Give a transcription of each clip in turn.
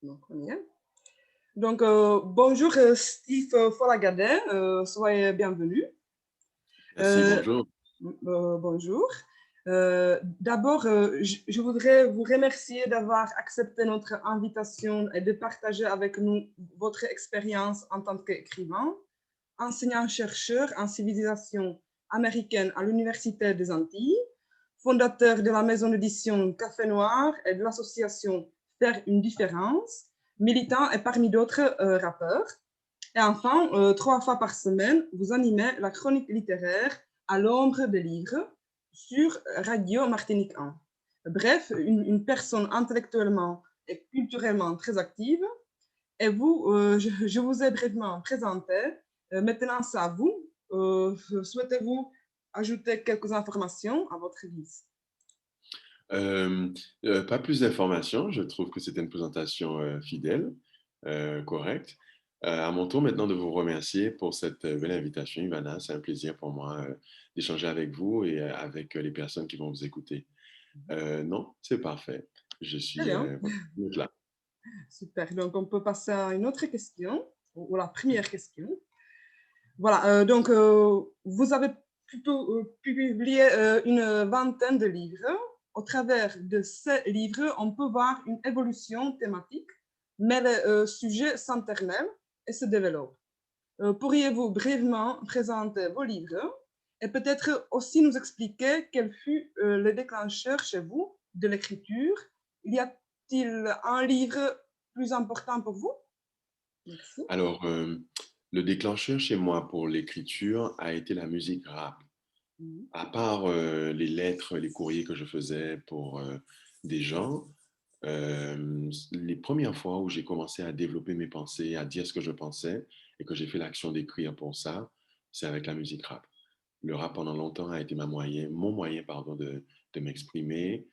Donc, on y est. Donc, bonjour Steve Follagadin, soyez bienvenue. Merci, bonjour. Bonjour. D'abord, je voudrais vous remercier d'avoir accepté notre invitation et de partager avec nous votre expérience en tant qu'écrivain, enseignant-chercheur en civilisation américaine à l'Université des Antilles, fondateur de la maison d'édition Café Noir et de l'association Faire une différence, militant et parmi d'autres rappeurs. Et enfin, 3 fois par semaine, vous animez la chronique littéraire à l'ombre des livres sur Radio Martinique 1. Bref, une personne intellectuellement et culturellement très active. Et vous, je vous ai brièvement présenté. Maintenant, c'est à vous. Souhaitez-vous ajouter quelques informations à votre liste? Euh, Pas plus d'informations. Je trouve que c'était une présentation fidèle, correcte. À mon tour maintenant de vous remercier pour cette belle invitation, Ivana. C'est un plaisir pour moi d'échanger avec vous et avec les personnes qui vont vous écouter. Non, c'est parfait. Je Très suis bien, là. super. Donc, on peut passer à une autre question, ou la première question. Voilà, donc vous avez publié une vingtaine de livres. Au travers de ces livres, on peut voir une évolution thématique, mais le sujet s'intermêle et se développe. Pourriez-vous brièvement présenter vos livres et peut-être aussi nous expliquer quel fut le déclencheur chez vous de l'écriture? Y a-t-il un livre plus important pour vous? Merci. Alors, le déclencheur chez moi pour l'écriture a été la musique rap. Mhm. À part les lettres, les courriers que je faisais pour des gens, les premières fois où j'ai commencé à développer mes pensées, à dire ce que je pensais et que j'ai fait l'action d'écrire pour ça, c'est avec la musique rap. Le rap pendant longtemps a été mon moyen pardon, de m'exprimer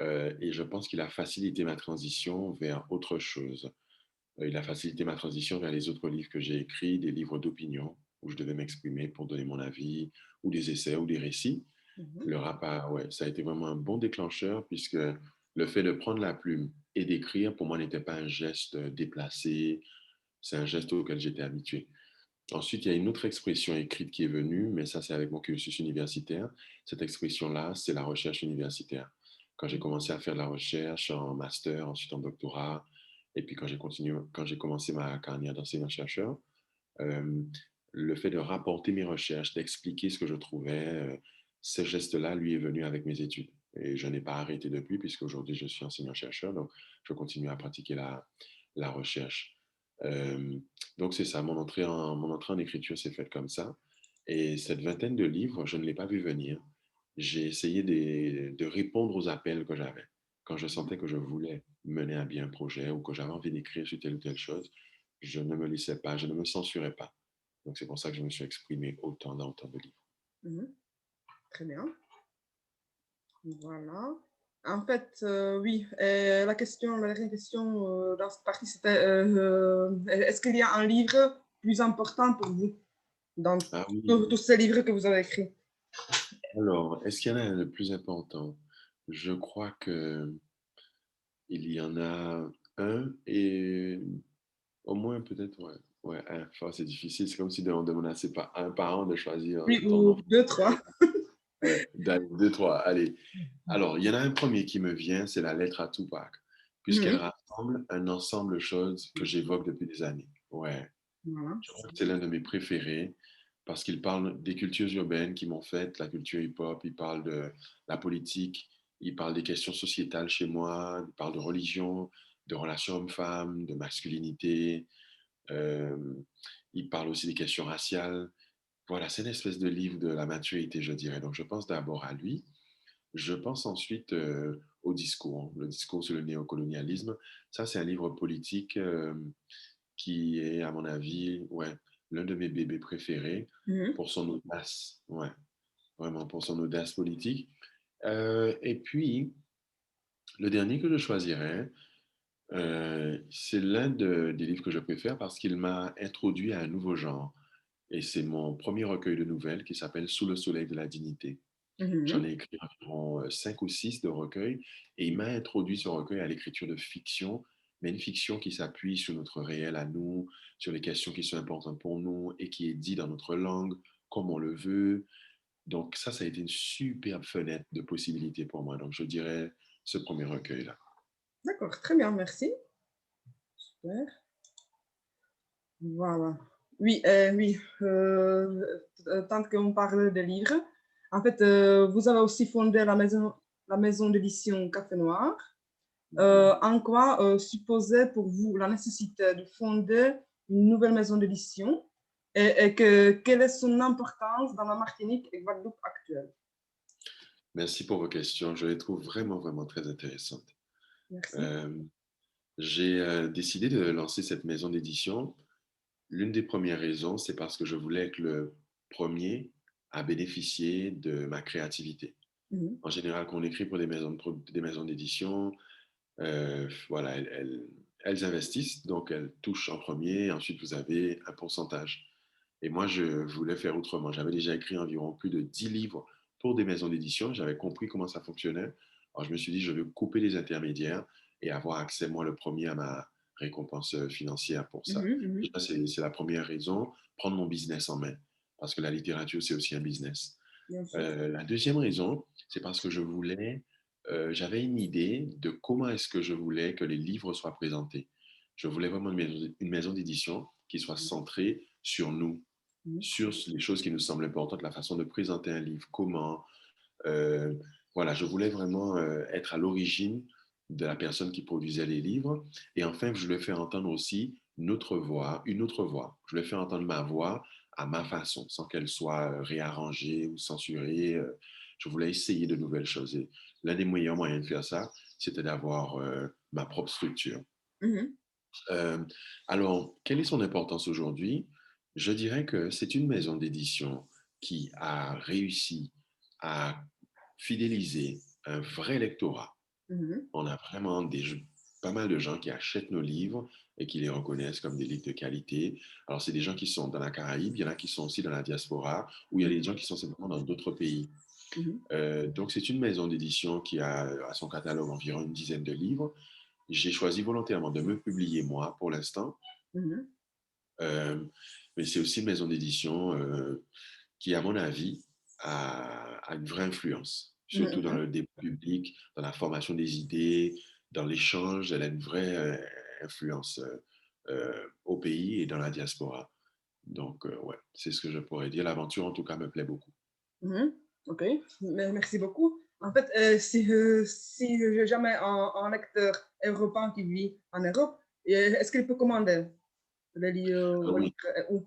et je pense qu'il a facilité ma transition vers autre chose. Il a facilité ma transition vers les autres livres que j'ai écrits, des livres d'opinion où je devais m'exprimer pour donner mon avis, ou des essais ou des récits. Mhm. Le rap, ouais, ça a été vraiment un bon déclencheur puisque le fait de prendre la plume et d'écrire, pour moi, n'était pas un geste déplacé, c'est un geste auquel j'étais habitué. Ensuite, il y a une autre expression écrite qui est venue, mais ça, c'est avec mon cursus universitaire. Cette expression-là, c'est la recherche universitaire. Quand j'ai commencé à faire de la recherche en master, ensuite en doctorat, et puis quand j'ai commencé ma carrière d'enseignant-chercheur, euh, le fait de rapporter mes recherches, d'expliquer ce que je trouvais, ce geste-là, lui, est venu avec mes études. Et je n'ai pas arrêté depuis, puisqu'aujourd'hui, je suis enseignant-chercheur, donc je continue à pratiquer la recherche. Euh, donc, c'est ça, mon entrée en écriture s'est faite comme ça. Et cette vingtaine de livres, je ne l'ai pas vu venir. J'ai essayé de répondre aux appels que j'avais. Quand je sentais que je voulais mener à bien un projet ou que j'avais envie d'écrire sur telle ou telle chose, je ne me laissais pas, je ne me censurais pas. Donc, c'est pour ça que je me suis exprimé autant dans autant de livres. Mhm. Très bien. Voilà. En fait, oui, la dernière question dans cette partie, c'était est-ce qu'il y a un livre plus important pour vous dans Ah oui, tous ces livres que vous avez écrits? alors, est-ce qu'il y en a un de plus important? Je crois que il y en a un et au moins peut-être, ouais. Ouais, un. Enfin, c'est difficile. C'est comme si on demandait pas à un parent de choisir Oui, ton ou enfant. deux, trois. Ouais, deux, trois. Allez. Alors, il y en a un premier qui me vient, c'est la lettre à Tupac, puisqu'elle Mhm. rassemble un ensemble de choses que j'évoque depuis des années. Ouais. Voilà. Je crois que c'est l'un de mes préférés parce qu'il parle des cultures urbaines qui m'ont fait, la culture hip-hop, il parle de la politique, il parle des questions sociétales chez moi, il parle de religion, de relations hommes-femmes, de masculinité, euh, il parle aussi des questions raciales. Voilà, c'est une espèce de livre de la maturité, je dirais. Donc, je pense d'abord à lui. Je pense ensuite au discours, le discours sur le néocolonialisme. Ça, c'est un livre politique qui est, à mon avis, ouais, l'un de mes bébés préférés Mhm. pour son audace, ouais, vraiment pour son audace politique. Et puis, le dernier que je choisirais, c'est des livres que je préfère parce qu'il m'a introduit à un nouveau genre. Et c'est mon premier recueil de nouvelles qui s'appelle Sous le soleil de la dignité. J'en Mhm. ai écrit environ 5 ou 6 de recueils et il m'a introduit ce recueil à l'écriture de fiction, mais une fiction qui s'appuie sur notre réel à nous, sur les questions qui sont importantes pour nous et qui est dit dans notre langue, comme on le veut. Donc ça a été une superbe fenêtre de possibilités pour moi. Donc je dirais ce premier recueil-là. D'accord, très bien, merci. Super. Voilà. Oui, oui. Tant qu'on parle de livres, en fait, vous avez aussi fondé la maison d'édition Café Noir. En quoi supposait pour vous la nécessité de fonder une nouvelle maison d'édition quelle est son importance dans la Martinique et Guadeloupe actuelle? Merci pour vos questions. Je les trouve vraiment, vraiment très intéressantes. Merci. Euh, j'ai décidé de lancer cette maison d'édition. L'une des premières raisons, c'est parce que je voulais être le premier à bénéficier de ma créativité. Mhm. En général, quand on écrit pour des maisons d'édition, voilà, elles investissent, donc elles touchent en premier, ensuite vous avez un pourcentage. Et moi, je voulais faire autrement. J'avais déjà écrit environ plus de 10 livres pour des maisons d'édition. J'avais compris comment ça fonctionnait. Alors, je me suis dit, je veux couper les intermédiaires et avoir accès, moi, le premier, à ma récompense financière pour ça. Mhm, mhm. Déjà, c'est la première raison, prendre mon business en main. Parce que la littérature, c'est aussi un business. Bien sûr. La deuxième raison, c'est parce que j'avais une idée de comment est-ce que je voulais que les livres soient présentés. Je voulais vraiment une maison d'édition qui soit centrée sur nous, Mhm. sur les choses qui nous semblent importantes, la façon de présenter un livre, comment. euh, voilà, je voulais vraiment être à l'origine de la personne qui produisait les livres. Et enfin, je voulais faire entendre aussi notre voix, une autre voix. Je voulais faire entendre ma voix à ma façon, sans qu'elle soit réarrangée ou censurée. Je voulais essayer de nouvelles choses. Et l'un des meilleurs moyens de faire ça, c'était d'avoir ma propre structure. Mhm. Euh, alors, quelle est son importance aujourd'hui? Je dirais que c'est une maison d'édition qui a réussi à fidéliser un vrai lectorat. Mhm. On a vraiment pas mal de gens qui achètent nos livres et qui les reconnaissent comme des livres de qualité. Alors, c'est des gens qui sont dans la Caraïbe, il y en a qui sont aussi dans la diaspora, ou il y a des gens qui sont simplement dans d'autres pays. Mhm. Donc, c'est une maison d'édition qui a à son catalogue environ une dizaine de livres. J'ai choisi volontairement de me publier moi pour l'instant, Mhm. euh, mais c'est aussi une maison d'édition qui, à mon avis, a une vraie influence, surtout dans Mhm. le débat public, dans la formation des idées, dans l'échange. Elle a une vraie influence au pays et dans la diaspora. Donc, ouais, c'est ce que je pourrais dire. L'aventure, en tout cas, me plaît beaucoup. Mhm. OK, merci beaucoup. En fait, si j'ai jamais un lecteur européen qui vit en Europe, est-ce qu'il peut commander Ah le oui, livre où?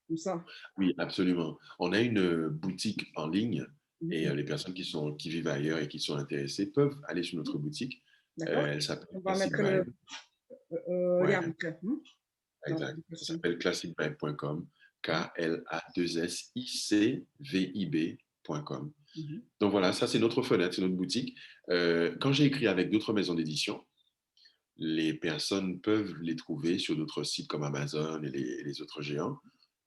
Comme ça. oui, absolument. On a une boutique en ligne et Mhm. les personnes qui vivent ailleurs et qui sont intéressées peuvent aller sur notre boutique. D'accord? Elle s'appelle On va Classic mettre le Vibe. lien Ouais, après dans la exact. Ça publication. s'appelle classicvibe.com. Mhm. Klasicvib.com. Mhm. Donc voilà, ça c'est notre fenêtre, c'est notre boutique. Quand j'ai écrit avec d'autres maisons d'édition, les personnes peuvent les trouver sur d'autres sites comme Amazon et les autres géants.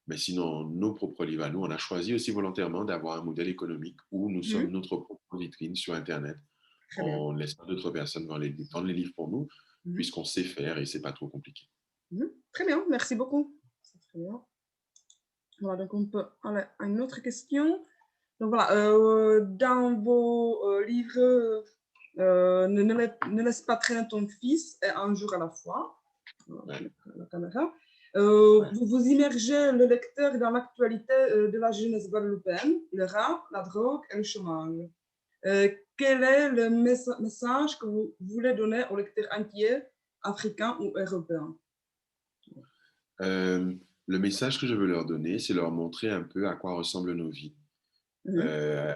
Mais sinon, nos propres livres à nous, on a choisi aussi volontairement d'avoir un modèle économique où nous sommes Mhm. notre propre vitrine sur Internet. Très bien. On ne laisse pas d'autres personnes vendre les livres pour nous, Mhm. puisqu'on sait faire et c'est pas trop compliqué. Mhm. Très bien, merci beaucoup. C'est très bien. Voilà, donc on peut aller à une autre question. Donc voilà, dans vos livres, ne laisse pas traîner ton fils et un jour à la fois. Voilà, Ouais, la caméra. ouais. Vous immergez le lecteur dans l'actualité de la jeunesse guadeloupéenne, le rap, la drogue et le chômage. Quel est le message que vous voulez donner aux lecteurs inquiets, africains ou européens? Euh, le message que je veux leur donner, c'est leur montrer un peu à quoi ressemblent nos vies. Mhm. Euh,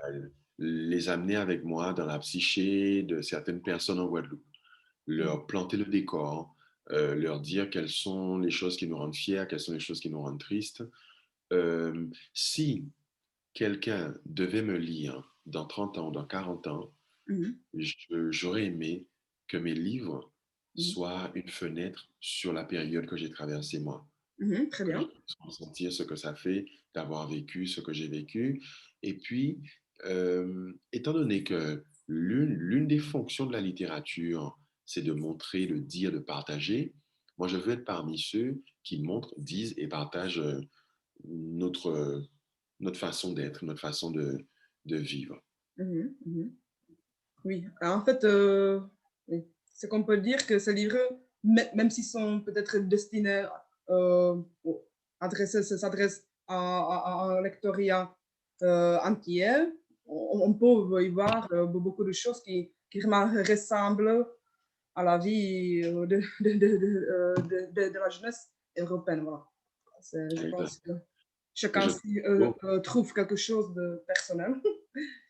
les amener avec moi dans la psyché de certaines personnes en Guadeloupe, Mhm. leur planter le décor, leur dire quelles sont les choses qui nous rendent fiers, quelles sont les choses qui nous rendent tristes. Si quelqu'un devait me lire dans 30 ans, dans 40 ans, Mhm. j'aurais aimé que mes livres Mhm. soient une fenêtre sur la période que j'ai traversée moi, Mhm. Très que je bien. puisse ressentir ce que ça fait d'avoir vécu ce que j'ai vécu. Et puis, étant donné que l'une des fonctions de la littérature, c'est de montrer, de dire, de partager. Moi, je veux être parmi ceux qui montrent, disent et partagent notre, notre façon d'être, notre façon de vivre. Mhm, mhm. Oui, en fait, oui. C'est qu'on peut dire que ces livres, même s'ils sont peut-être destinés, s'adressent à un lectorat entier, on peut y voir beaucoup de choses qui ressemblent à la vie de la jeunesse européenne. Voilà. Je pense que Et chacun je trouve quelque chose de personnel.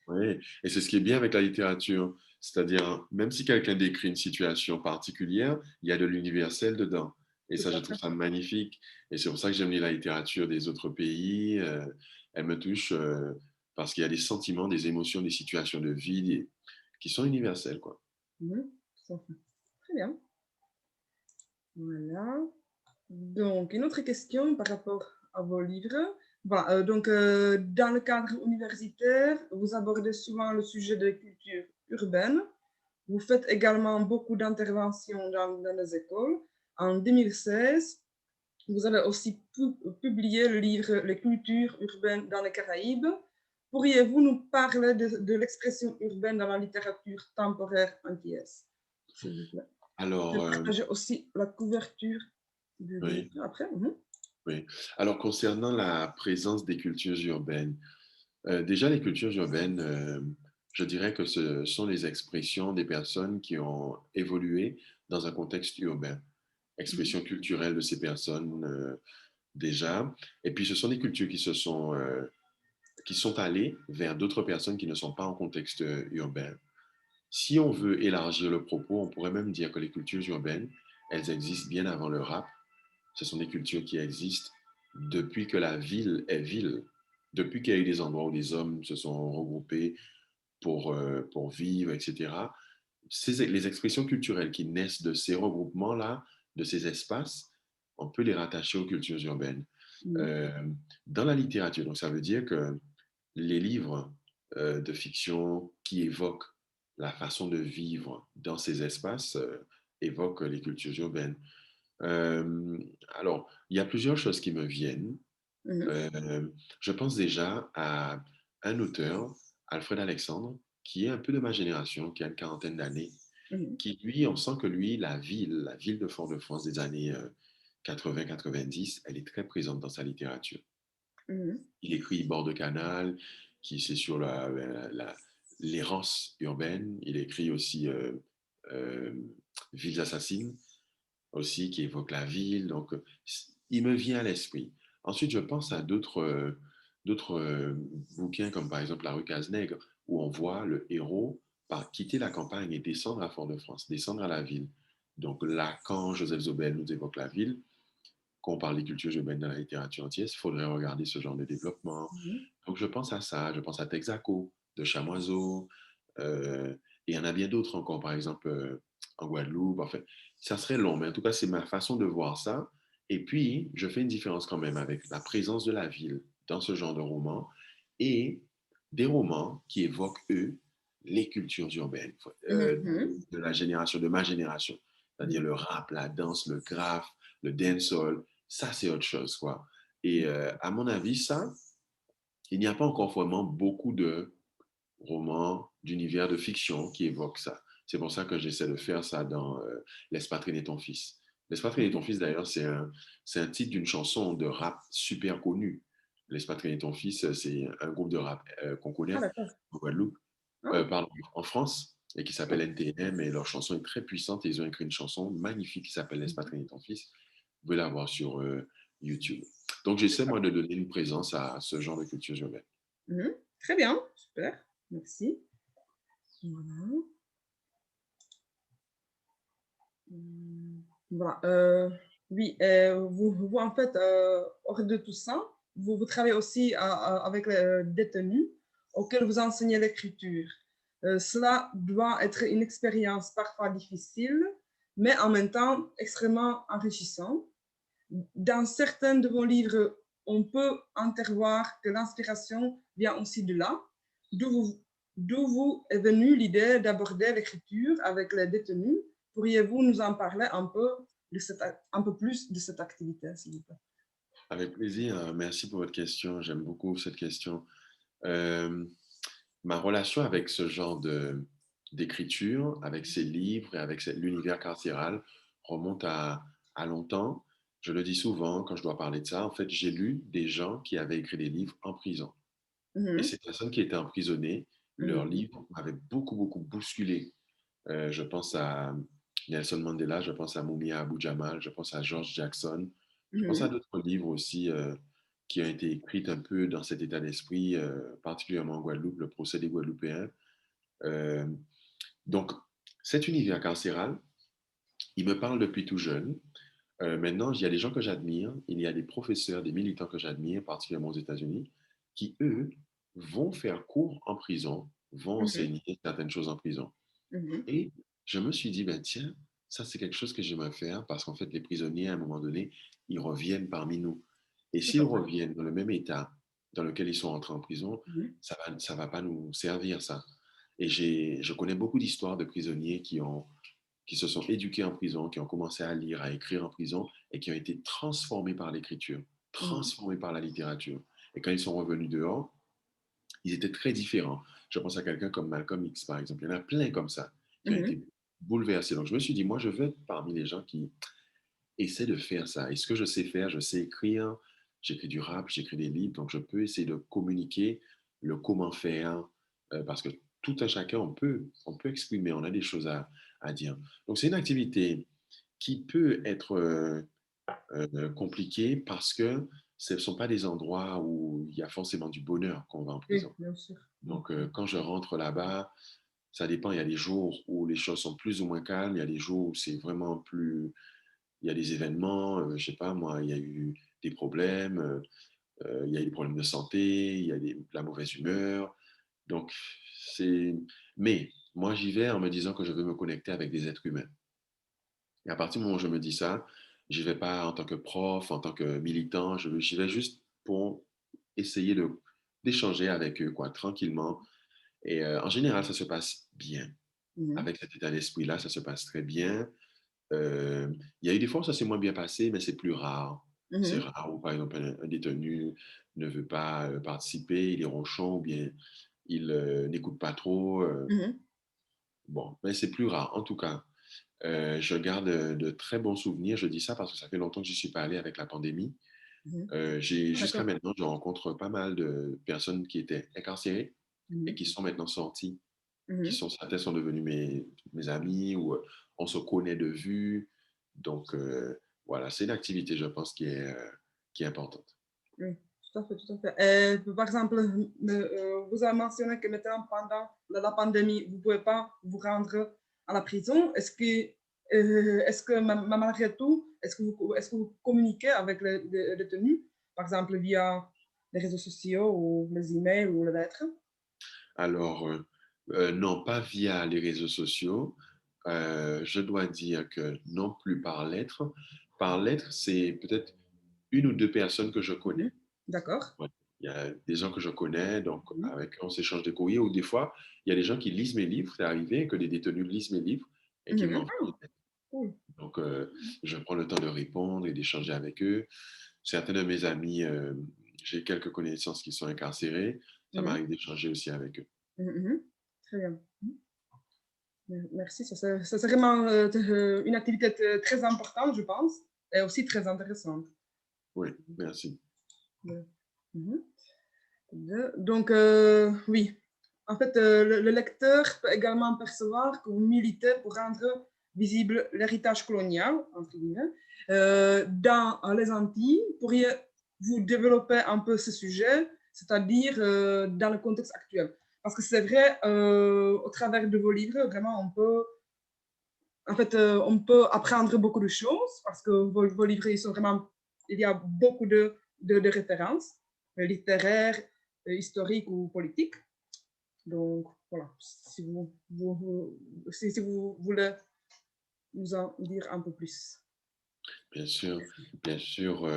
Oui, et c'est ce qui est bien avec la littérature. C'est-à-dire, même si quelqu'un décrit une situation particulière, il y a de l'universel dedans. Et Tout ça, je à trouve fait. ça magnifique. Et c'est pour ça que j'aime lire la littérature des autres pays. Elle me touche parce qu'il y a des sentiments, des émotions, des situations de vie qui sont universelles, quoi. Mhm, tout à fait. Très bien. Voilà. Donc, une autre question par rapport à vos livres. Voilà, dans le cadre universitaire, vous abordez souvent le sujet de culture urbaine. Vous faites également beaucoup d'interventions dans les écoles. En 2016, vous avez aussi publié le livre Les cultures urbaines dans les Caraïbes. Pourriez-vous nous parler de l'expression urbaine dans la littérature temporaire antillaise, s'il vous plaît? Je Alors, partage aussi la couverture du oui, livre après. Mhm. oui. Alors, concernant la présence des cultures urbaines, déjà, les cultures urbaines, je dirais que ce sont les expressions des personnes qui ont évolué dans un contexte urbain, Mhm. expression culturelle de ces personnes déjà. Et puis, ce sont des cultures qui sont allées vers d'autres personnes qui ne sont pas en contexte urbain. Si on veut élargir le propos, on pourrait même dire que les cultures urbaines, elles existent bien avant le rap. Ce sont des cultures qui existent depuis que la ville est ville, depuis qu'il y a eu des endroits où des hommes se sont regroupés pour vivre, etc. Les expressions culturelles qui naissent de ces regroupements-là, de ces espaces, on peut les rattacher aux cultures urbaines. Mhm. Euh, dans la littérature, donc ça veut dire que les livres de fiction qui évoquent la façon de vivre dans ces espaces évoquent les cultures urbaines. Euh, alors, il y a plusieurs choses qui me viennent. Mhm. Je pense déjà à un auteur, Alfred Alexandre, qui est un peu de ma génération, qui a une quarantaine d'années, Mhm. qui, lui, on sent que lui, la ville de Fort-de-France des années 80-90, elle est très présente dans sa littérature. Mhm. Il écrit Bord de canal, qui c'est sur l'errance urbaine. Il écrit aussi euh, Villes assassines, aussi, qui évoque la ville. Donc, il me vient à l'esprit. Ensuite, je pense à d'autres bouquins, comme par exemple La rue Cazenègre, où on voit le héros quitter la campagne et descendre à Fort-de-France, descendre à la ville. Donc là, quand Joseph Zobel nous évoque la ville, quand on parle des cultures urbaines dans la littérature entière, il faudrait regarder ce genre de développement. Mhm. Donc je pense à ça, je pense à Texaco de Chamoiseau, et il y en a bien d'autres encore, par exemple en Guadeloupe. Enfin, ça serait long, mais en tout cas, c'est ma façon de voir ça. Et puis, je fais une différence quand même avec la présence de la ville dans ce genre de roman et des romans qui évoquent, eux, les cultures urbaines Mhm. de la génération, de ma génération. C'est-à-dire Mhm. le rap, la danse, le graphe, le dancehall. Ça, c'est autre chose, quoi. Et à mon avis, ça, il n'y a pas encore vraiment beaucoup de romans d'univers de fiction qui évoquent ça. C'est pour ça que j'essaie de faire ça dans Laisse pas traîner ton fils. Laisse pas traîner ton fils, d'ailleurs, c'est un titre d'une chanson de rap super connue. Laisse pas traîner ton fils, c'est un groupe de rap qu'on Ah, connaît d'accord. en Guadeloupe, Ah, pardon, en France, et qui s'appelle ah. NTM, et leur chanson est très puissante, et ils ont écrit une chanson magnifique qui s'appelle Laisse pas traîner ton fils. Vous pouvez la voir sur YouTube. Donc, j'essaie, moi, de donner une présence à ce genre de culture urbaine. Mhm. Très bien, super, merci. Voilà. Voilà. Oui, en fait, hors de tout ça, vous travaillez aussi avec les détenus auxquels vous enseignez l'écriture. Cela doit être une expérience parfois difficile, mais en même temps extrêmement enrichissante. Dans certains de vos livres, on peut entrevoir que l'inspiration vient aussi de là, d'où vous est venue l'idée d'aborder l'écriture avec les détenus Pourriez-vous nous en parler un peu plus de cette activité, s'il vous plaît? Avec plaisir. Merci pour votre question. J'aime beaucoup cette question. Euh, Ma relation avec ce genre d'écriture, avec ces livres et avec l'univers carcéral remonte à longtemps. Je le dis souvent quand je dois parler de ça. En fait, j'ai lu des gens qui avaient écrit des livres en prison. Et Mhm, ces personnes qui étaient emprisonnées, leurs mhm, livres m'avaient beaucoup, beaucoup bousculé. Je pense à Nelson Mandela, je pense à Mumia Abu-Jamal, je pense à George Jackson, je pense à mhm, d'autres livres aussi qui ont été écrits un peu dans cet état d'esprit, particulièrement en Guadeloupe, le procès des Guadeloupéens. Euh, donc, cet univers carcéral, il me parle depuis tout jeune. Maintenant, il y a des gens que j'admire, il y a des professeurs, des militants que j'admire, particulièrement aux États-Unis, qui, eux, vont faire cours en prison, vont mhm, enseigner certaines choses en prison. mhm. Et je me suis dit, ben tiens, ça c'est quelque chose que j'aimerais faire parce qu'en fait, les prisonniers, à un moment donné, ils reviennent parmi nous. Et Tout s'ils à fait. reviennent dans le même état dans lequel ils sont entrés en prison, Mhm, ça va pas nous servir, ça. Et je connais beaucoup d'histoires de prisonniers qui se sont éduqués en prison, qui ont commencé à lire, à écrire en prison et qui ont été transformés par l'écriture, mhm, transformés par la littérature. Et quand ils sont revenus dehors, ils étaient très différents. Je pense à quelqu'un comme Malcolm X, par exemple. Il y en a plein comme ça qui ont mhm. été bouleversés. Donc, je me suis dit, moi, je veux être parmi les gens qui essaient de faire ça. Et ce que je sais faire, je sais écrire. J'écris du rap, j'écris des livres. Donc, je peux essayer de communiquer le comment faire. Parce que tout un chacun, on peut exprimer, on a des choses à dire. Donc, c'est une activité qui peut être compliquée parce que ce ne sont pas des endroits où il y a forcément du bonheur qu'on va en Oui, prison. bien sûr. Donc, quand je rentre là-bas, ça dépend. Il y a des jours où les choses sont plus ou moins calmes. Il y a des jours où c'est vraiment plus. Il y a des événements. Je sais pas, moi, il y a eu des problèmes. Il y a eu des problèmes de santé. Il y a la mauvaise humeur. Donc, c'est. Mais moi, j'y vais en me disant que je veux me connecter avec des êtres humains. Et à partir du moment où je me dis ça, je vais pas en tant que prof, en tant que militant. J'y vais juste pour essayer d'échanger avec eux, quoi, tranquillement. Et en général, ça se passe bien. Mhm, Avec cet état d'esprit-là, ça se passe très bien. Euh, il y a eu des fois où ça s'est moins bien passé, mais c'est plus rare. C'est mhm, rare où, par exemple, un détenu ne veut pas participer, il est ronchon ou bien il n'écoute pas trop. mhm, Bon, mais c'est plus rare. En tout cas, je garde de très bons souvenirs. Je dis ça parce que ça fait longtemps que je suis pas allé avec la pandémie. mhm. Jusqu'à D'accord. maintenant, je rencontre pas mal de personnes qui étaient incarcérées et Mhm, qui sont maintenant sorties qui mhm. sont certains sont devenus mes amis ou on se connaît de vue. Donc, voilà, c'est une activité, je pense, qui est importante. Oui, tout à fait, tout à fait. Par exemple, vous avez mentionné que maintenant, pendant la pandémie, vous ne pouvez pas vous rendre à la prison. Est-ce que malgré tout, est-ce que vous communiquez avec les détenus, par exemple via les réseaux sociaux ou les emails ou les lettres? Alors, non, pas via les réseaux sociaux. Je dois dire que non plus par lettre. Par lettre, c'est peut-être une ou deux personnes que je Mhm. connais. D'accord. Ouais. Il y a des gens que je connais, donc Mhm. avec eux, on s'échange des courriers, ou des fois, il y a des gens qui lisent mes livres. C'est arrivé que des détenus lisent mes livres et qui Mhm. m'envoient Ah, une lettre. cool. Donc, je prends le temps de répondre et d'échanger avec eux. Certains de mes amis, j'ai quelques connaissances qui sont incarcérées. Ça Mhm. m'arrive d'échanger aussi avec eux. Mhm. Mhm. Très bien. Merci, ça c'est vraiment une activité très importante, je pense, et aussi très intéressante. Oui, merci. Ouais. Mhm. Donc, oui, en fait, le lecteur peut également percevoir que vous militez pour rendre visible l'héritage colonial, entre guillemets. Dans les Antilles, pourriez-vous développer un peu ce sujet, c'est-à-dire dans le contexte actuel? Parce que c'est vrai, au travers de vos livres, vraiment, en fait, on peut apprendre beaucoup de choses parce que vos livres, ils sont vraiment, il y a beaucoup de références littéraires, historiques ou politiques. Donc, voilà, si vous voulez nous en dire un peu plus. Bien sûr, bien sûr.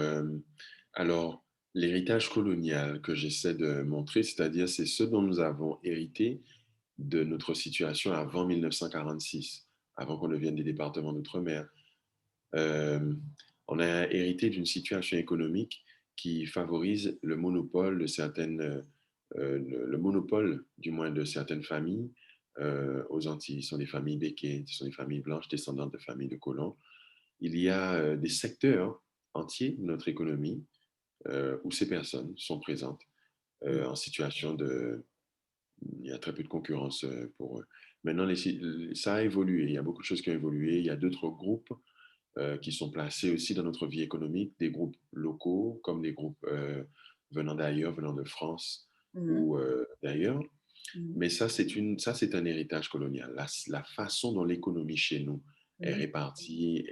Alors, l'héritage colonial que j'essaie de montrer, c'est-à-dire c'est ce dont nous avons hérité de notre situation avant 1946, avant qu'on devienne des départements d'outre-mer. Euh, on a hérité d'une situation économique qui favorise le monopole de le monopole du moins de certaines familles aux Antilles. Ce sont des familles béquées, ce sont des familles blanches descendantes de familles de colons. Il y a des secteurs entiers de notre économie où ces personnes sont présentes en situation de... Il y a très peu de concurrence pour eux. Maintenant, ça a évolué. Il y a beaucoup de choses qui ont évolué. Il y a d'autres groupes qui sont placés aussi dans notre vie économique, des groupes locaux comme des groupes venant d'ailleurs, venant de France Mhm. ou d'ailleurs. Mhm. Mais ça, c'est un héritage colonial. La façon dont l'économie chez nous est Mhm. répartie,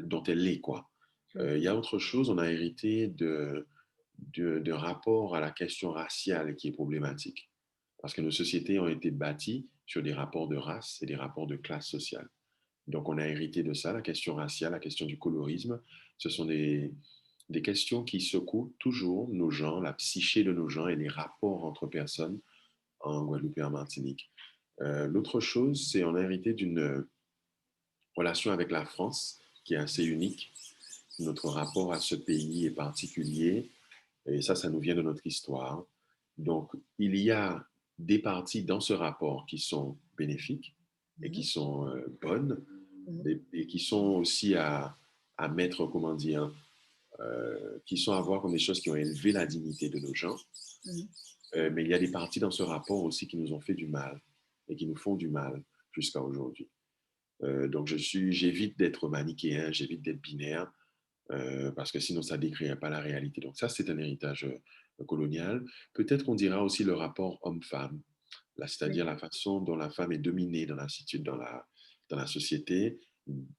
dont elle est, quoi. Mhm. Il y a autre chose, on a hérité de rapport à la question raciale qui est problématique. Parce que nos sociétés ont été bâties sur des rapports de race et des rapports de classe sociale. Donc, on a hérité de ça, la question raciale, la question du colorisme. Ce sont des questions qui secouent toujours nos gens, la psyché de nos gens et les rapports entre personnes en Guadeloupe et en Martinique. L'autre chose, c'est on a hérité d'une relation avec la France qui est assez unique. Notre rapport à ce pays est particulier et ça nous vient de notre histoire. Donc, il y a des parties dans ce rapport qui sont bénéfiques et qui Mhm. sont bonnes Mhm. et qui sont aussi à mettre, comment dire, qui sont à voir comme des choses qui ont élevé la dignité de nos gens. Mhm. Mais il y a des parties dans ce rapport aussi qui nous ont fait du mal et qui nous font du mal jusqu'à aujourd'hui. Donc, j'évite d'être manichéen, j'évite d'être binaire, parce que sinon, ça ne décrirait pas la réalité. Donc, ça, c'est un héritage colonial. Peut-être qu'on dira aussi le rapport homme-femme, Oui. c'est-à-dire la façon dont la femme est dominée dans la société.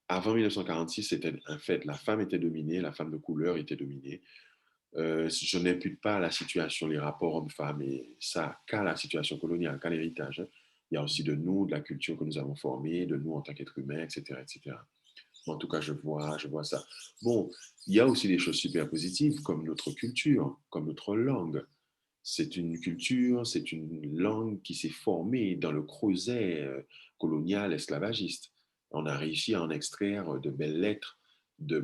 Avant 1946, c'était un fait. La femme était dominée, la femme de couleur était dominée. Je n'impute pas la situation, les rapports hommes-femmes, et ça, qu'à la situation coloniale, qu'à l'héritage. Hein. Il y a aussi de nous, de la culture que nous avons formée, de nous en tant qu'êtres humains, etc., etc. En tout cas, je vois ça. Bon, il y a aussi des choses super positives, comme notre culture, comme notre langue. C'est une culture, c'est une langue qui s'est formée dans le creuset colonial esclavagiste. On a réussi à en extraire de belles lettres, de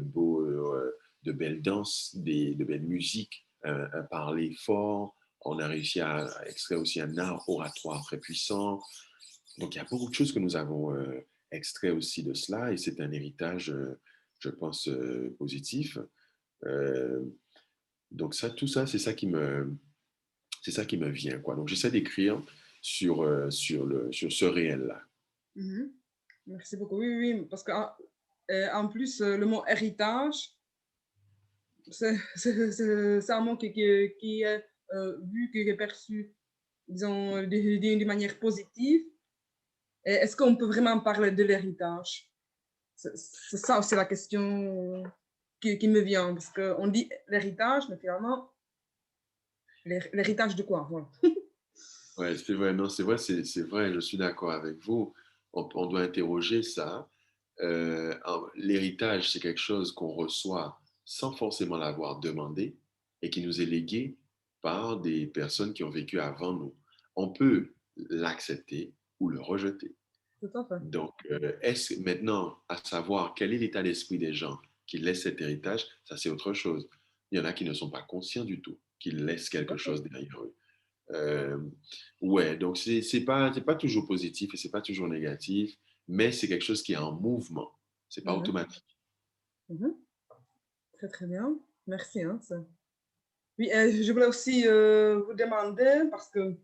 belles danses, de belles musiques, un parler fort. On a réussi à extraire aussi un art oratoire très puissant. Donc, il y a beaucoup de choses que nous avons extrait aussi de cela et c'est un héritage, je pense, positif. Euh, donc, ça, tout ça, c'est ça qui me vient, quoi. Donc, j'essaie d'écrire sur ce réel-là. Mhm. Merci beaucoup. Oui, oui, oui, parce qu'en en plus, le mot héritage, c'est un mot qui est vu, qui est perçu, disons, d'une manière positive. Et est-ce qu'on peut vraiment parler de l'héritage? C'est ça aussi la question qui me vient, parce qu'on dit l'héritage, mais finalement, l'héritage de quoi? Voilà. Ouais, c'est vrai, non, c'est vrai, c'est vrai, je suis d'accord avec vous. On doit interroger ça. L'héritage, c'est quelque chose qu'on reçoit sans forcément l'avoir demandé et qui nous est légué par des personnes qui ont vécu avant nous. On peut l'accepter ou le rejeter. Tout à fait. Donc, est-ce maintenant à savoir quel est l'état d'esprit des gens qui laissent cet héritage, ça c'est autre chose. Il y en a qui ne sont pas conscients du tout, qui laissent Tout quelque à fait. chose derrière eux. Euh, ouais, donc c'est pas toujours positif et c'est pas toujours négatif, mais c'est quelque chose qui est en mouvement. C'est pas Mhm. automatique. Mhm. Très, très bien. Merci. Hein, oui, je voulais aussi vous demander, parce que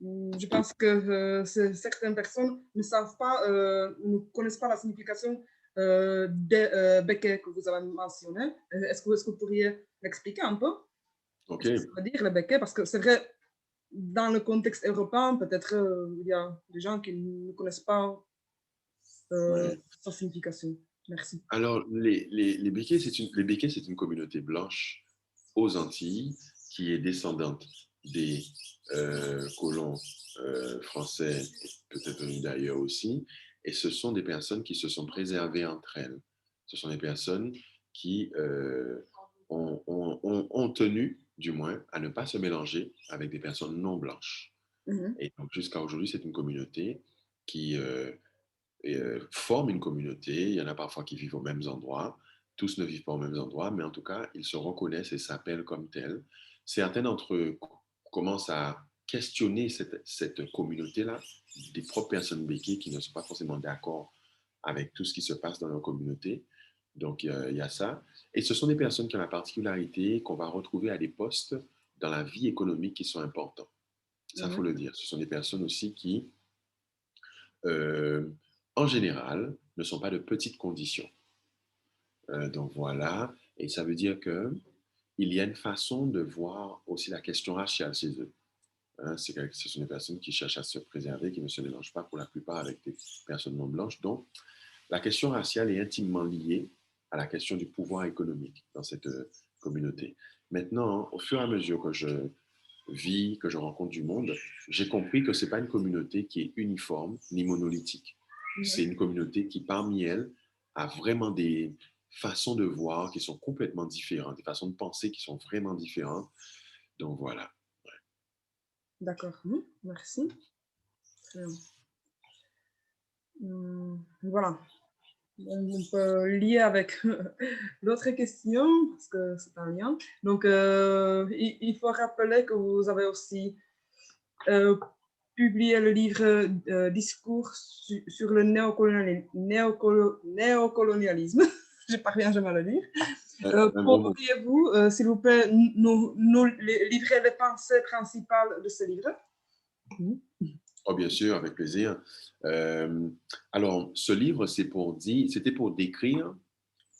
je pense que certaines personnes ne savent pas, ne connaissent pas la signification des béquets que vous avez mentionné. Est-ce que vous pourriez l'expliquer un peu? OK. Qu'est-ce que ça veut dire, le béquet? Parce que c'est vrai, dans le contexte européen, peut-être il y a des gens qui ne connaissent pas Ouais. sa signification. Merci. Alors, les Békés, les Békés, c'est une communauté blanche aux Antilles qui est descendante des colons français, peut-être venus d'ailleurs aussi. Et ce sont des personnes qui se sont préservées entre elles. Ce sont des personnes qui ont tenu, du moins, à ne pas se mélanger avec des personnes non blanches. Mhm. Et donc, jusqu'à aujourd'hui, c'est une communauté qui forment une communauté. Il y en a parfois qui vivent aux mêmes endroits. Tous ne vivent pas aux mêmes endroits, mais en tout cas, ils se reconnaissent et s'appellent comme tels. Certains d'entre eux commencent à questionner cette communauté-là, des propres personnes béquées qui ne sont pas forcément d'accord avec tout ce qui se passe dans leur communauté. Donc, il y a ça. Et ce sont des personnes qui ont la particularité qu'on va retrouver à des postes dans la vie économique qui sont importants. Ça, il faut Mhm. le dire. Ce sont des personnes aussi qui, euh, en général, ne sont pas de petites conditions. Donc voilà, et ça veut dire que il y a une façon de voir aussi la question raciale chez eux. Hein, ce sont des personnes qui cherchent à se préserver, qui ne se mélangent pas pour la plupart avec des personnes non blanches. Donc, la question raciale est intimement liée à la question du pouvoir économique dans cette communauté. Maintenant, au fur et à mesure que je vis, que je rencontre du monde, j'ai compris que ce n'est pas une communauté qui est uniforme ni monolithique. C'est une communauté qui, parmi elles, a vraiment des façons de voir qui sont complètement différentes, des façons de penser qui sont vraiment différentes. Donc voilà. D'accord, merci. Voilà. On peut lier avec l'autre question, parce que c'est un lien. Donc, il faut rappeler que vous avez aussi publié le livre Discours sur le néocolonialisme. Je parviens jamais à le dire. Pourriez-vous, s'il vous plaît, nous livrer les pensées principales de ce livre? Oh, bien sûr, avec plaisir. Alors, ce livre, c'était pour décrire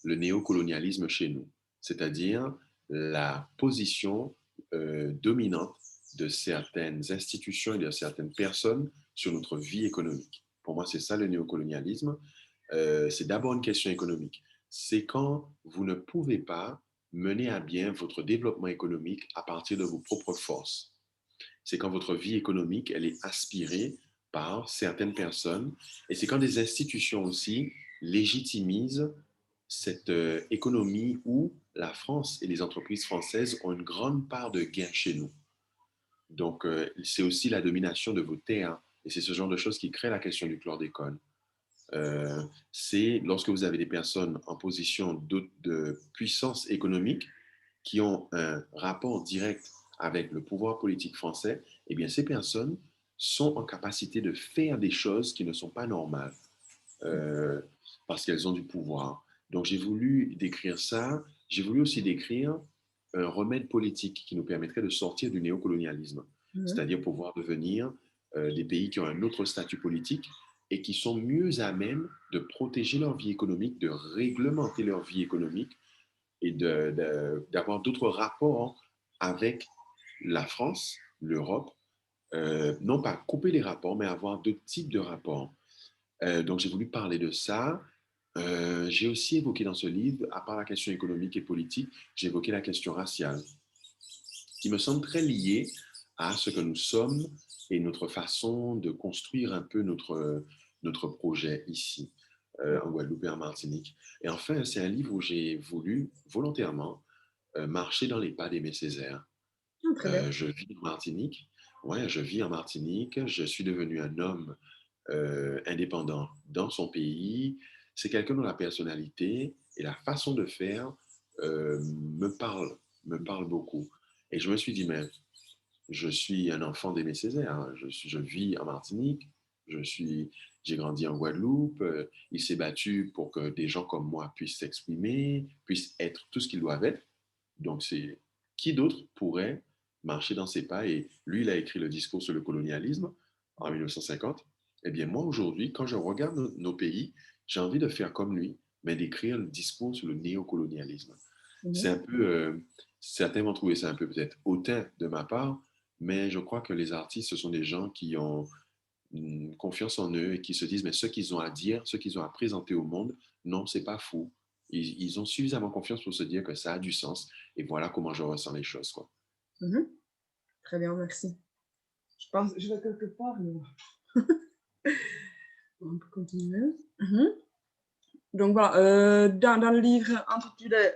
le néocolonialisme chez nous, c'est-à-dire la position dominante de certaines institutions et de certaines personnes sur notre vie économique. Pour moi, c'est ça le néocolonialisme. C'est d'abord une question économique. C'est quand vous ne pouvez pas mener à bien votre développement économique à partir de vos propres forces. C'est quand votre vie économique, elle est aspirée par certaines personnes. Et c'est quand des institutions aussi légitimisent cette économie où la France et les entreprises françaises ont une grande part de gain chez nous. Donc, c'est aussi la domination de vos terres. Et c'est ce genre de choses qui crée la question du chlordécone. C'est lorsque vous avez des personnes en position de puissance économique qui ont un rapport direct avec le pouvoir politique français, eh bien, ces personnes sont en capacité de faire des choses qui ne sont pas normales euh, parce qu'elles ont du pouvoir. Donc, j'ai voulu décrire ça. J'ai voulu aussi décrire un remède politique qui nous permettrait de sortir du néocolonialisme, c'est-à-dire pouvoir devenir des pays qui ont un autre statut politique et qui sont mieux à même de protéger leur vie économique, de réglementer leur vie économique et d'avoir d'autres rapports avec la France, l'Europe, non pas couper les rapports, mais avoir d'autres types de rapports. Donc, j'ai voulu parler de ça. J'ai aussi évoqué dans ce livre, à part la question économique et politique, j'ai évoqué la question raciale, qui me semble très liée à ce que nous sommes et notre façon de construire un peu notre projet ici, en Guadeloupe et en Martinique. Et enfin, c'est un livre où j'ai voulu volontairement marcher dans les pas d'Aimé Césaire. Très bien. Je vis en Martinique. Ouais, je vis en Martinique. Je suis devenu un homme indépendant dans son pays. C'est quelqu'un dont la personnalité et la façon de faire me parle beaucoup. Et je me suis dit, mais je suis un enfant d'Aimé Césaire. Hein. Je vis en Martinique. J'ai grandi en Guadeloupe. Il s'est battu pour que des gens comme moi puissent s'exprimer, puissent être tout ce qu'ils doivent être. Donc, c'est qui d'autre pourrait marcher dans ses pas? Et lui, il a écrit le discours sur le colonialisme en 1950. Eh bien, moi, aujourd'hui, quand je regarde nos pays, j'ai envie de faire comme lui, mais d'écrire le discours sur le néocolonialisme. C'est un peu, certains vont trouver ça un peu peut-être hautain de ma part, mais je crois que les artistes, ce sont des gens qui ont confiance en eux et qui se disent, mais ce qu'ils ont à dire, ce qu'ils ont à présenter au monde, non, c'est pas fou. Ils ont suffisamment confiance pour se dire que ça a du sens. Et voilà comment je ressens les choses, quoi. Très bien, merci. Je pense, je vais quelque part, mais on peut continuer. Donc voilà, dans le livre intitulé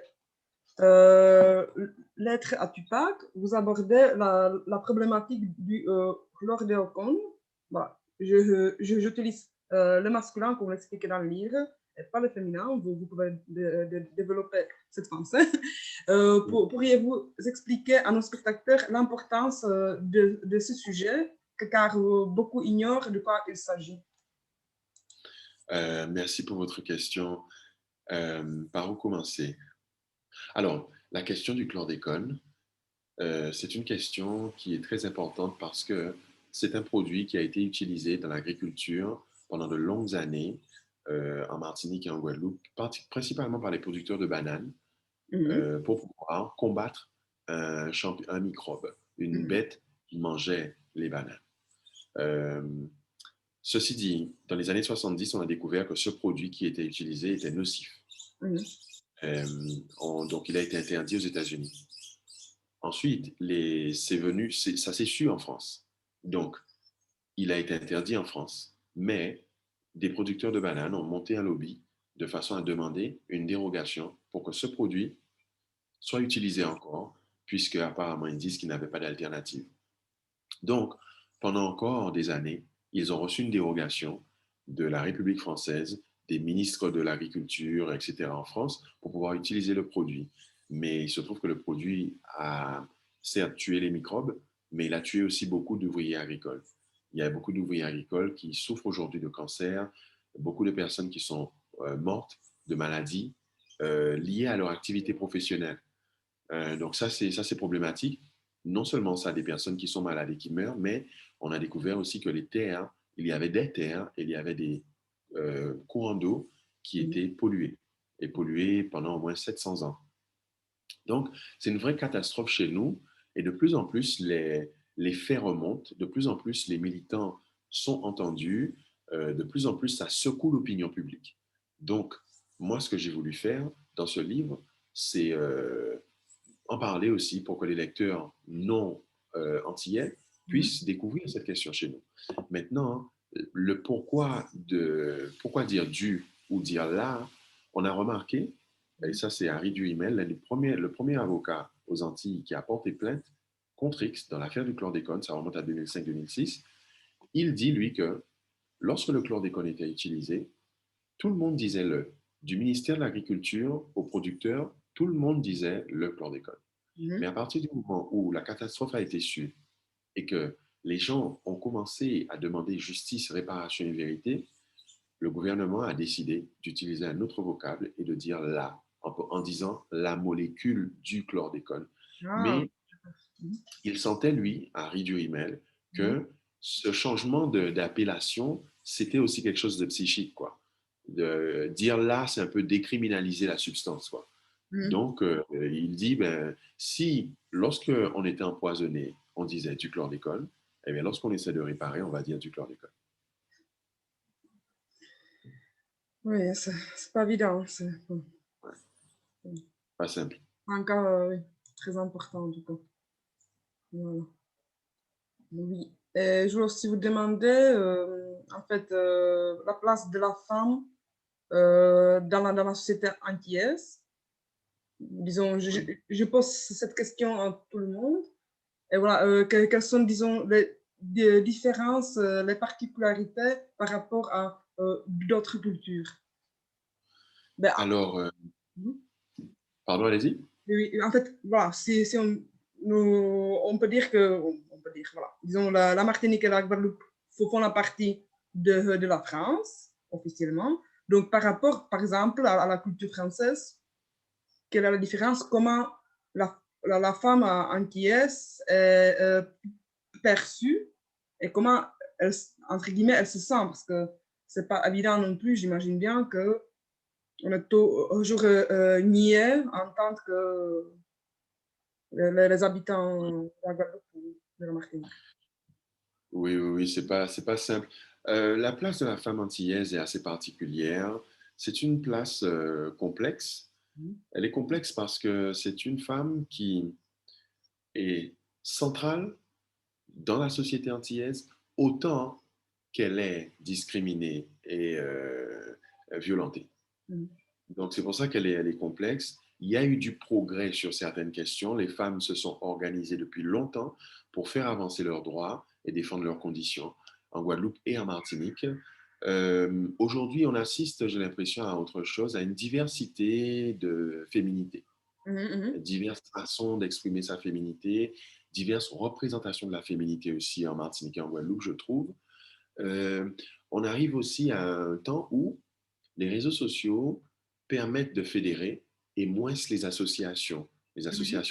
Lettre à Tupac, vous abordez la problématique du chlordécone. Voilà. J'utilise le masculin, comme vous l'expliquez dans le livre, et pas le féminin. Vous pouvez développer cette pensée. Pourriez-vous expliquer à nos spectateurs l'importance de ce sujet, car beaucoup ignorent de quoi il s'agit? Merci pour votre question. Par où commencer? Alors, la question du chlordécone, c'est une question qui est très importante parce que c'est un produit qui a été utilisé dans l'agriculture pendant de longues années en Martinique et en Guadeloupe, principalement par les producteurs de bananes, Mhm. pour pouvoir combattre un microbe, une Mhm. bête qui mangeait les bananes. Euh, Ceci dit, dans les années 70, on a découvert que ce produit qui était utilisé était nocif. Mhm. Donc, il a été interdit aux États-Unis. Ensuite, ça s'est su en France. Donc, il a été interdit en France. Mais des producteurs de bananes ont monté un lobby de façon à demander une dérogation pour que ce produit soit utilisé encore, puisque apparemment ils disent qu'ils n'avaient pas d'alternative. Donc, pendant encore des années, ils ont reçu une dérogation de la République française, des ministres de l'Agriculture, etc. en France, pour pouvoir utiliser le produit. Mais il se trouve que le produit a certes tué les microbes, mais il a tué aussi beaucoup d'ouvriers agricoles. Il y a beaucoup d'ouvriers agricoles qui souffrent aujourd'hui de cancer, beaucoup de personnes qui sont mortes de maladies liées à leur activité professionnelle. Donc ça, c'est problématique. Non seulement ça, des personnes qui sont malades et qui meurent, mais on a découvert aussi que les terres, il y avait des terres, il y avait des courants d'eau qui Mhm. étaient pollués, et pollués pendant au moins 700 ans. Donc, c'est une vraie catastrophe chez nous, et de plus en plus, les faits remontent, de plus en plus, les militants sont entendus, de plus en plus, ça secoue l'opinion publique. Donc, moi, ce que j'ai voulu faire dans ce livre, c'est en parler aussi pour que les lecteurs non antillais Mhm. puissent découvrir cette question chez nous. Maintenant, le pourquoi dire du ou dire là, on a remarqué, et ça c'est Harry Duhamel, le premier avocat aux Antilles qui a porté plainte contre X dans l'affaire du chlordécone, ça remonte à 2005-2006, il dit lui que lorsque le chlordécone était utilisé, tout le monde disait le. Du ministère de l'Agriculture aux producteurs, tout le monde disait le chlordécone. Mais Mhm. à partir du moment où la catastrophe a été su et que les gens ont commencé à demander justice, réparation et vérité, le gouvernement a décidé d'utiliser un autre vocable et de dire là, en disant la molécule du chlordécone. Ah. Mais Mhm. il sentait, lui, Harry Duhamel, Mhm. que ce changement d'appellation, c'était aussi quelque chose de psychique, quoi. De dire là, c'est un peu décriminaliser la substance, quoi. Mhm. Donc, il dit, ben, si lorsqu'on était empoisonné, on disait du chlordécone, eh bien, lorsqu'on essaie de réparer, on va dire du chlordécone. Oui, c'est pas évident. C'est Ouais, pas simple. un cas oui, très important du coup. Voilà. Oui. Et je voulais aussi vous demander, en fait, la place de la femme dans la société antillaise. Disons, Oui. je pose cette question à tout le monde. Et voilà, quelles sont, disons, les différences, les particularités par rapport à d'autres cultures? Ben, Alors, mhm. pardon, allez-y. Oui, en fait, voilà, si on peut dire que, on peut dire, voilà, disons, la Martinique et la Guadeloupe font la partie de la France, officiellement. Donc, par rapport, par exemple, à la culture française, quelle est la différence? Comment la femme antillaise est perçue et comment, elle, entre guillemets, elle se sent? Parce que c'est pas évident non plus, j'imagine bien que on est toujours nié en tant que les habitants de la Guadeloupe ou de la Martinique. Oui, oui, oui, c'est pas simple. La place de la femme antillaise est assez particulière. C'est une place complexe. Mhm. Elle est complexe parce que c'est une femme qui est centrale dans la société antillaise autant qu'elle est discriminée et violentée. Mhm. Donc c'est pour ça elle est complexe. Il y a eu du progrès sur certaines questions. Les femmes se sont organisées depuis longtemps pour faire avancer leurs droits et défendre leurs conditions en Guadeloupe et en Martinique. Aujourd'hui, on assiste, j'ai l'impression, à autre chose, à une diversité de féminité, Mhm, diverses façons d'exprimer sa féminité, diverses représentations de la féminité aussi en Martinique et en Guadeloupe, je trouve. Euh, on arrive aussi à un temps où les réseaux sociaux permettent de fédérer et moins les mhm, associations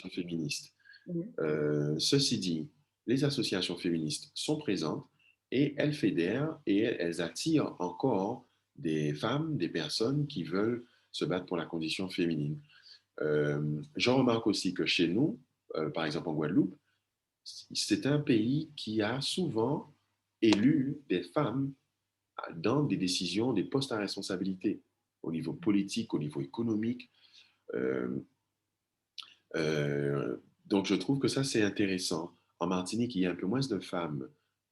féministes. mhm, Ceci dit, les associations féministes sont présentes et elles fédèrent et elles attirent encore des femmes, des personnes qui veulent se battre pour la condition féminine. J'en remarque aussi que chez nous, par exemple en Guadeloupe, c'est un pays qui a souvent élu des femmes dans des décisions, des postes à responsabilité, au niveau politique, au niveau économique. Euh, donc, je trouve que ça, c'est intéressant. En Martinique, il y a un peu moins de femmes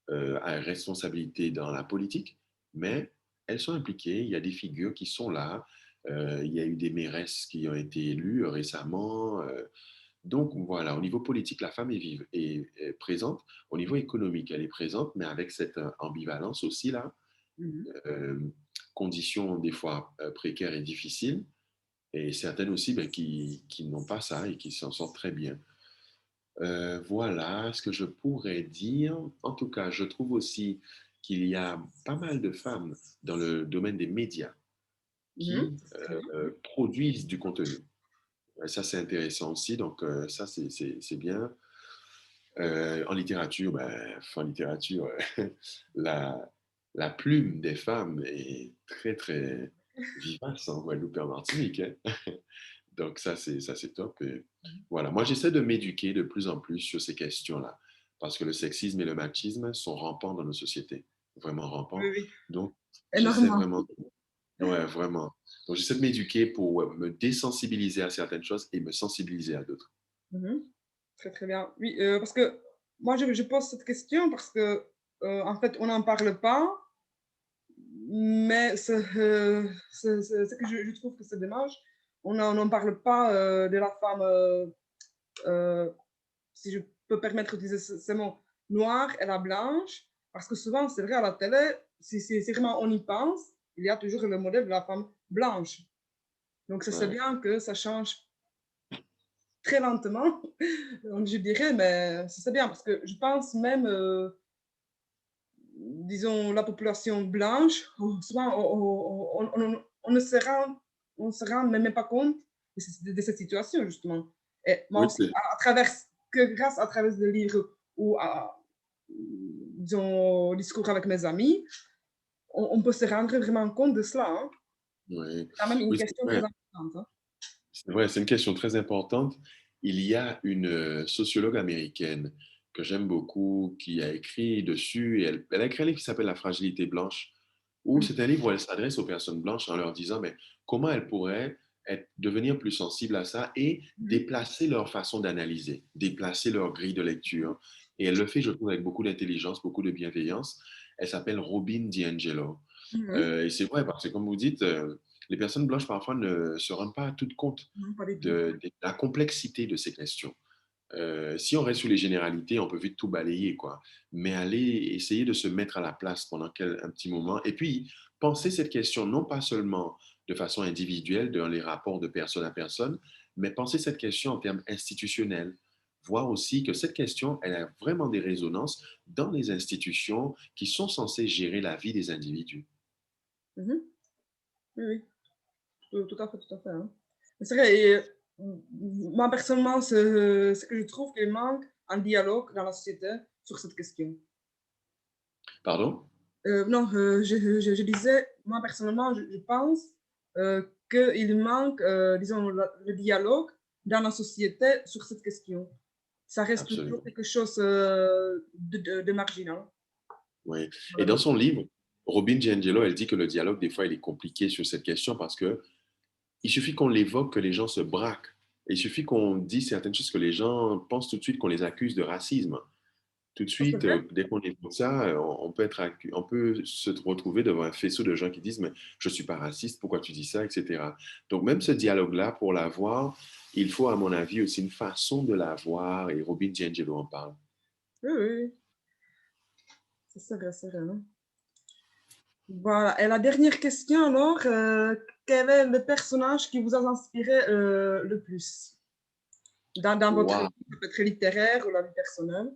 à responsabilité dans la politique, mais elles sont impliquées. Il y a des figures qui sont là. Il y a eu des mairesses qui ont été élues récemment. Donc, voilà, au niveau politique, la femme est vive et présente. Au niveau économique, elle est présente, mais avec cette ambivalence aussi là. mhm. Euh, Conditions des fois précaires et difficiles, et certaines aussi ben, qui n'ont pas ça et qui s'en sortent très bien. Voilà ce que je pourrais dire. En tout cas, je trouve aussi qu'il y a pas mal de femmes dans le domaine des médias Mhm. qui Ça, c'est très bien. produisent du contenu. Ça, c'est intéressant aussi. Donc, ça, c'est bien. En littérature, en littérature, la, la plume des femmes est très, très vivace en Guadeloupe et en Martinique, hein. Donc, ça, c'est top. Et voilà. Moi, j'essaie de m'éduquer de plus en plus sur ces questions-là parce que le sexisme et le machisme sont rampants dans nos sociétés, vraiment Oui, rampants. oui, Donc, j'essaie énormément. vraiment, ouais, vraiment. Donc, j'essaie de m'éduquer pour me désensibiliser à certaines choses et me sensibiliser à d'autres. Mhm. Très, très bien. Oui, parce que moi, je pose cette question parce que, en fait, on n'en parle pas, mais ce que je trouve que c'est dommage, on n'en parle pas de la femme, euh, si je peux permettre d'utiliser ce mot, noire et la blanche, parce que souvent, c'est vrai, à la télé, si vraiment on y pense, il y a toujours le modèle de la femme blanche. Donc, c'est Ouais. bien que ça change très lentement, je dirais, mais c'est bien parce que je pense même, disons, la population blanche, souvent on ne se rend même pas compte de cette situation, justement. Et moi Oui, aussi, à travers, que grâce à travers des livres ou à, disons, au discours avec mes amis, on peut se rendre vraiment compte de cela, hein. ouais. C'est quand même une Oui, c'est question très vrai. importante, hein. C'est vrai, c'est une question très importante. Il y a une sociologue américaine que j'aime beaucoup qui a écrit dessus, et elle a écrit un livre qui s'appelle La fragilité blanche, où Mhm. c'est un livre où elle s'adresse aux personnes blanches en leur disant mais comment elles pourraient devenir plus sensibles à ça et Mhm. déplacer leur façon d'analyser, déplacer leur grille de lecture. Et elle le fait, je trouve, avec beaucoup d'intelligence, beaucoup de bienveillance. Elle s'appelle Robin DiAngelo. Mhm. Et c'est vrai, parce que comme vous dites, les personnes blanches parfois ne se rendent pas toutes compte Non, pas du tout. de la complexité de ces questions. Si on reste sur les généralités, on peut vite tout balayer, quoi. Mais aller essayer de se mettre à la place pendant un petit moment, et puis penser cette question non pas seulement de façon individuelle dans les rapports de personne à personne, mais penser cette question en termes institutionnels. Voir aussi que cette question, elle a vraiment des résonances dans les institutions qui sont censées gérer la vie des individus. Mhm. Oui, oui. Tout à fait, tout à fait, hein. C'est vrai, et moi personnellement, ce que je trouve qu'il manque un dialogue dans la société sur cette question. Pardon? Non, je disais, moi personnellement, je pense qu'il manque, disons, le dialogue dans la société sur cette question. Ça reste toujours Absolument. quelque chose de marginal, Oui. Et dans son malheureusement. livre, Robin DiAngelo, elle dit que le dialogue, des fois, il est compliqué sur cette question parce que il suffit qu'on l'évoque, que les gens se braquent. Il suffit qu'on dise certaines choses que les gens pensent tout de suite qu'on les accuse de racisme. Tout de Ça, c'est suite, vrai. dès qu'on évoque ça, on peut on peut se retrouver devant un faisceau de gens qui disent mais je suis pas raciste, pourquoi tu dis ça, etc. Donc même ce dialogue-là, pour l'avoir, il faut à mon avis aussi une façon de l'avoir et Robin DiAngelo en parle. Oui, oui, oui. C'est vrai, hein. Voilà. Et la dernière question alors, quel est le personnage qui vous a inspiré le plus dans votre Waouh! vie, peut-être littéraire ou la vie personnelle?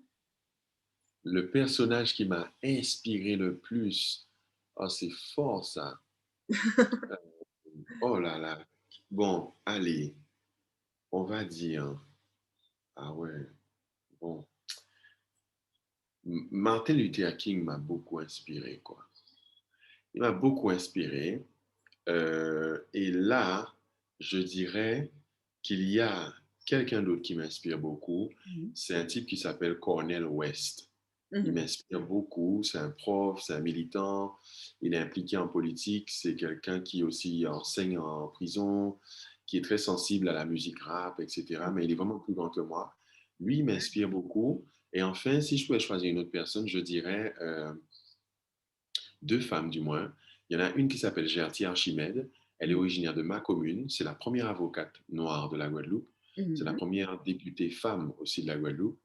Le personnage qui m'a inspiré le plus. Oh, c'est fort ça. Oh là là. Bon, allez, on va dire. Ah ouais, bon. Martin Luther King m'a beaucoup inspiré, quoi. Il m'a beaucoup inspiré. Et là, je dirais qu'il y a quelqu'un d'autre qui m'inspire beaucoup. Mhm. C'est un type qui s'appelle Cornel West. Il Mhm. m'inspire beaucoup. C'est un prof, c'est un militant. Il est impliqué en politique. C'est quelqu'un qui aussi enseigne en prison, qui est très sensible à la musique rap, etc. Mais il est vraiment plus grand que moi. Lui, il m'inspire beaucoup. Et enfin, si je pouvais choisir une autre personne, je dirais deux femmes du moins. Il y en a une qui s'appelle Gertie Archimède. Elle est Mhm. originaire de ma commune. C'est la première avocate noire de la Guadeloupe. C'est la Mhm. première députée femme aussi de la Guadeloupe.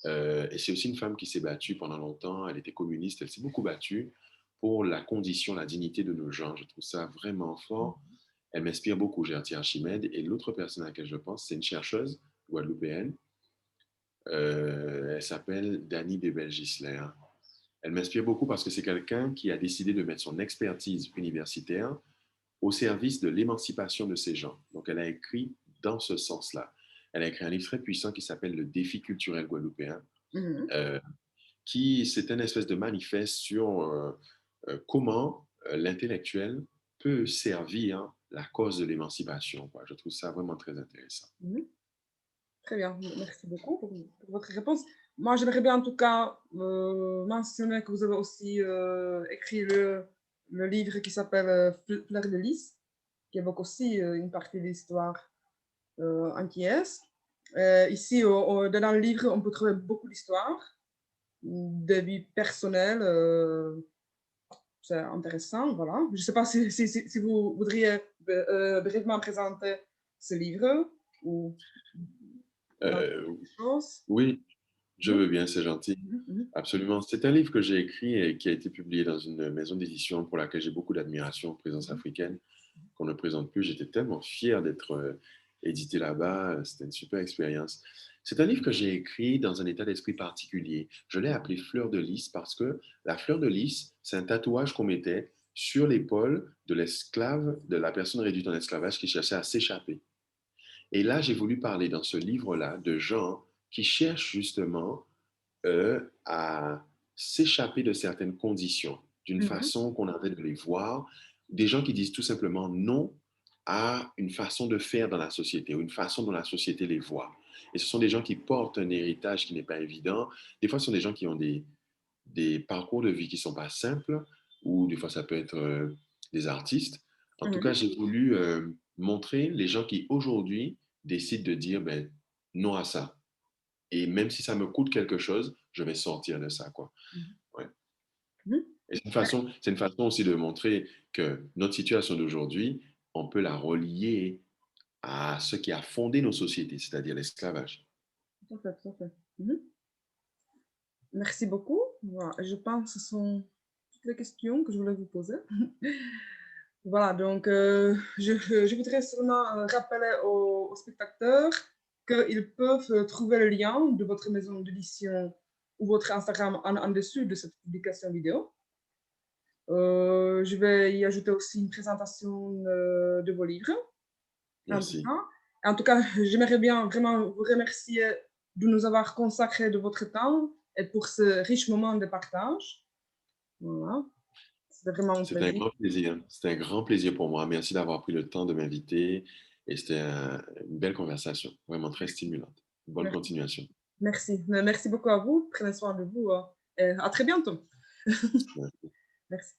Et c'est aussi une femme qui s'est battue pendant longtemps. Elle était communiste. Elle s'est beaucoup battue pour la condition, la dignité de nos gens. Je trouve ça vraiment fort. Elle m'inspire beaucoup, Gertie Archimède. Et l'autre personne à laquelle je pense, c'est une chercheuse guadeloupéenne. Elle s'appelle Dany Bebel-Gisler. Elle m'inspire beaucoup parce que c'est quelqu'un qui a décidé de mettre son expertise universitaire au service de l'émancipation de ces gens. Donc, elle a écrit dans ce sens-là. Elle a écrit un livre très puissant qui s'appelle Le défi culturel guadeloupéen, Mhm. euh, qui c'est une espèce de manifeste sur comment l'intellectuel peut servir la cause de l'émancipation. Je trouve ça vraiment très intéressant. Mhm. Très bien, merci beaucoup pour votre réponse. Moi, j'aimerais bien en tout cas mentionner que vous avez aussi écrit le livre qui s'appelle Fleur de Lys, qui évoque aussi une partie de l'histoire antillaise. Ici, dans le livre, on peut trouver beaucoup d'histoires, de vie personnelle. C'est intéressant, voilà. Je ne sais pas si vous voudriez brièvement présenter ce livre ou dans Euh, quelque chose. oui, je Mhm, veux bien, c'est gentil. mhm, mhm, Absolument. C'est un livre que j'ai écrit et qui a été publié dans une maison d'édition pour laquelle j'ai beaucoup d'admiration, Présence mhm, africaine, qu'on ne présente plus. J'étais tellement fier d'être édité là-bas. C'était une super expérience. C'est un livre que j'ai écrit dans un état d'esprit particulier. Je l'ai appelé Fleur de lys parce que la fleur de lys, c'est un tatouage qu'on mettait sur l'épaule de l'esclave, de la personne réduite en esclavage qui cherchait à s'échapper. Et là, j'ai voulu parler dans ce livre-là de gens qui cherchent justement à s'échapper de certaines conditions, d'une mhm, façon qu'on a envie de les voir, des gens qui disent tout simplement non à une façon de faire dans la société ou une façon dont la société les voit. Et ce sont des gens qui portent un héritage qui n'est pas évident. Des fois, ce sont des gens qui ont des parcours de vie qui ne sont pas simples, ou des fois, ça peut être des artistes. En tout cas, mhm. j'ai voulu montrer les gens qui aujourd'hui décident de dire ben, non à ça. Et même si ça me coûte quelque chose, je vais sortir de ça, quoi. Mhm. Ouais. Mhm. Et c'est une façon aussi de montrer que notre situation d'aujourd'hui, on peut la relier à ce qui a fondé nos sociétés, c'est-à-dire l'esclavage. Tout à fait, tout à fait. Mhm. Merci beaucoup. Voilà, je pense que ce sont toutes les questions que je voulais vous poser. Voilà, donc je voudrais seulement rappeler aux spectateurs qu'ils peuvent trouver le lien de votre maison d'édition ou votre Instagram en dessous de cette publication vidéo. Je vais y ajouter aussi une présentation de vos livres. Merci. En tout cas, j'aimerais bien vraiment vous remercier de nous avoir consacré de votre temps et pour ce riche moment de partage. Voilà, c'était vraiment un C'est un plaisir. grand plaisir. C'est un grand plaisir pour moi. Merci d'avoir pris le temps de m'inviter. Et c'était une belle conversation, vraiment très stimulante. Bonne Merci. continuation. Merci. Merci beaucoup à vous. Prenez soin de vous. Et à très bientôt. Ouais. Merci.